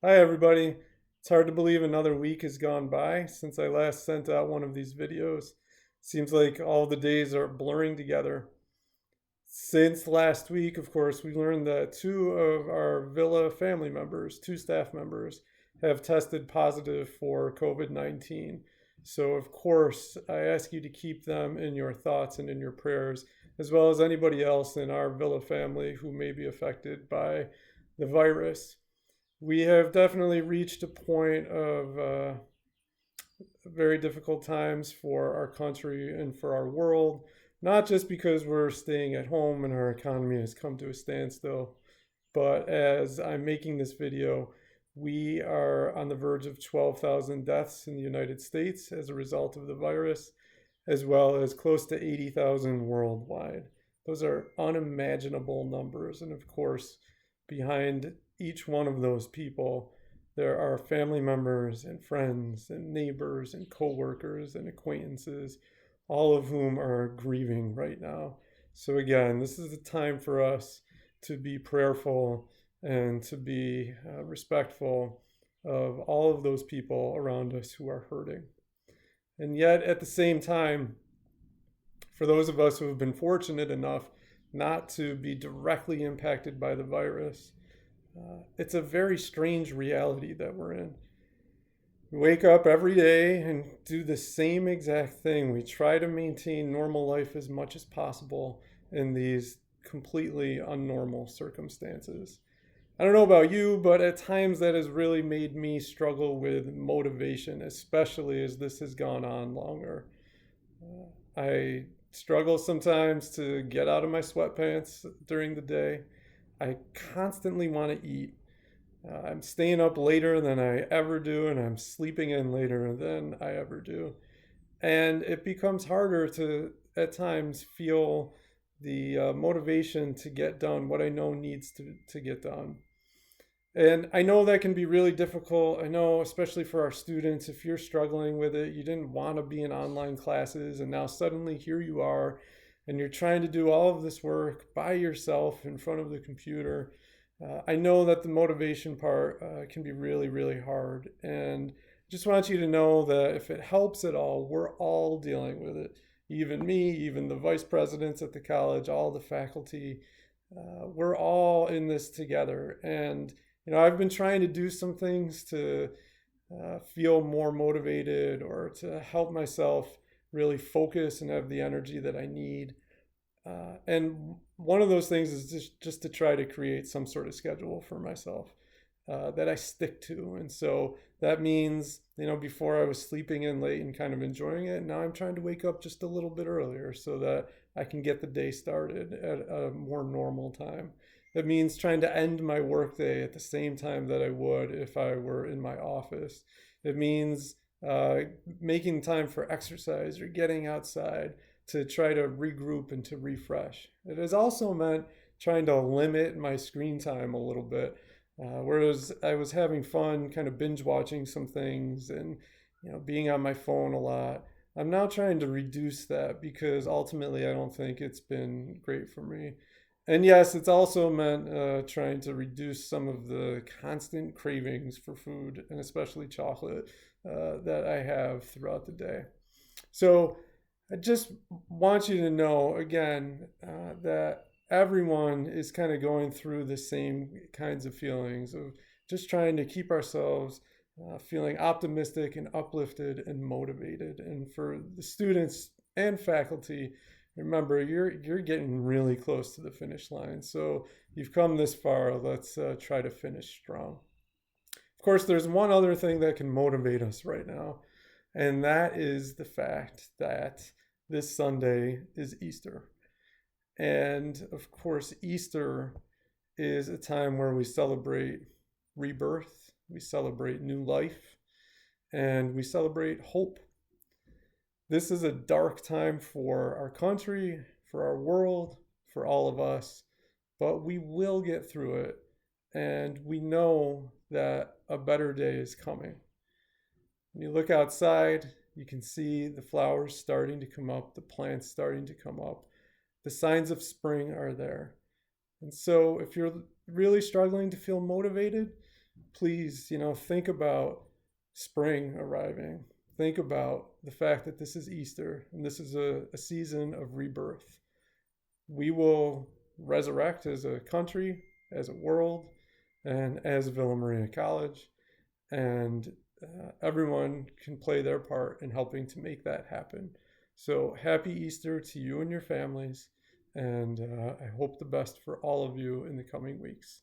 Hi, everybody. It's hard to believe another week has gone by since I last sent out one of these videos. Seems like all the days are blurring together. Since last week, of course, we learned that two of our Villa family members, two staff members, have tested positive for COVID-19. So, of course, I ask you to keep them in your thoughts and in your prayers, as well as anybody else in our Villa family who may be affected by the virus. We have definitely reached a point of very difficult times for our country and for our world, not just because we're staying at home and our economy has come to a standstill, but as I'm making this video, we are on the verge of 12,000 deaths in the United States as a result of the virus, as well as close to 80,000 worldwide. Those are unimaginable numbers. And of course, behind each one of those people, there are family members and friends and neighbors and coworkers and acquaintances, all of whom are grieving right now. So, again, this is a time for us to be prayerful and to be respectful of all of those people around us who are hurting. And yet, at the same time, for those of us who have been fortunate enough not to be directly impacted by the virus, it's a very strange reality that we're in. We wake up every day and do the same exact thing. We try to maintain normal life as much as possible in these completely unnormal circumstances. I don't know about you, but at times that has really made me struggle with motivation, especially as this has gone on longer. I struggle sometimes to get out of my sweatpants during the day. I constantly want to eat. I'm staying up later than I ever do, and I'm sleeping in later than I ever do. And it becomes harder to, at times, feel the motivation to get done what I know needs to get done. And I know that can be really difficult. I know, especially for our students, if you're struggling with it, you didn't want to be in online classes, and now suddenly here you are, and you're trying to do all of this work by yourself in front of the computer. I know that the motivation part can be really, really hard. And just want you to know that if it helps at all, we're all dealing with it. Even me, even the vice presidents at the college, all the faculty, we're all in this together. And I've been trying to do some things to feel more motivated or to help myself really focus and have the energy that I need. And one of those things is just to try to create some sort of schedule for myself that I stick to. And so that means, before I was sleeping in late and kind of enjoying it, now I'm trying to wake up just a little bit earlier so that I can get the day started at a more normal time. That means trying to end my workday at the same time that I would if I were in my office. It means making time for exercise or getting outside to try to regroup and to refresh. It has also meant trying to limit my screen time a little bit. Whereas I was having fun kind of binge watching some things and being on my phone a lot, I'm now trying to reduce that because ultimately I don't think it's been great for me. And yes, it's also meant trying to reduce some of the constant cravings for food and especially chocolate that I have throughout the day. So I just want you to know again that everyone is kind of going through the same kinds of feelings of just trying to keep ourselves feeling optimistic and uplifted and motivated. And for the students and faculty, remember you're getting really close to the finish line. So you've come this far. Let's try to finish strong. Of course, there's one other thing that can motivate us right now, and that is the fact that this Sunday is Easter. And of course, Easter is a time where we celebrate rebirth, we celebrate new life, and we celebrate hope. This is a dark time for our country, for our world, for all of us, but we will get through it. And we know that a better day is coming. When you look outside, you can see the flowers starting to come up, the plants starting to come up. The signs of spring are there. And so, if you're really struggling to feel motivated, please, think about spring arriving. Think about the fact that this is Easter and this is a season of rebirth. We will resurrect as a country, as a world, and as Villa Maria College. And everyone can play their part in helping to make that happen. So happy Easter to you and your families. And I hope the best for all of you in the coming weeks.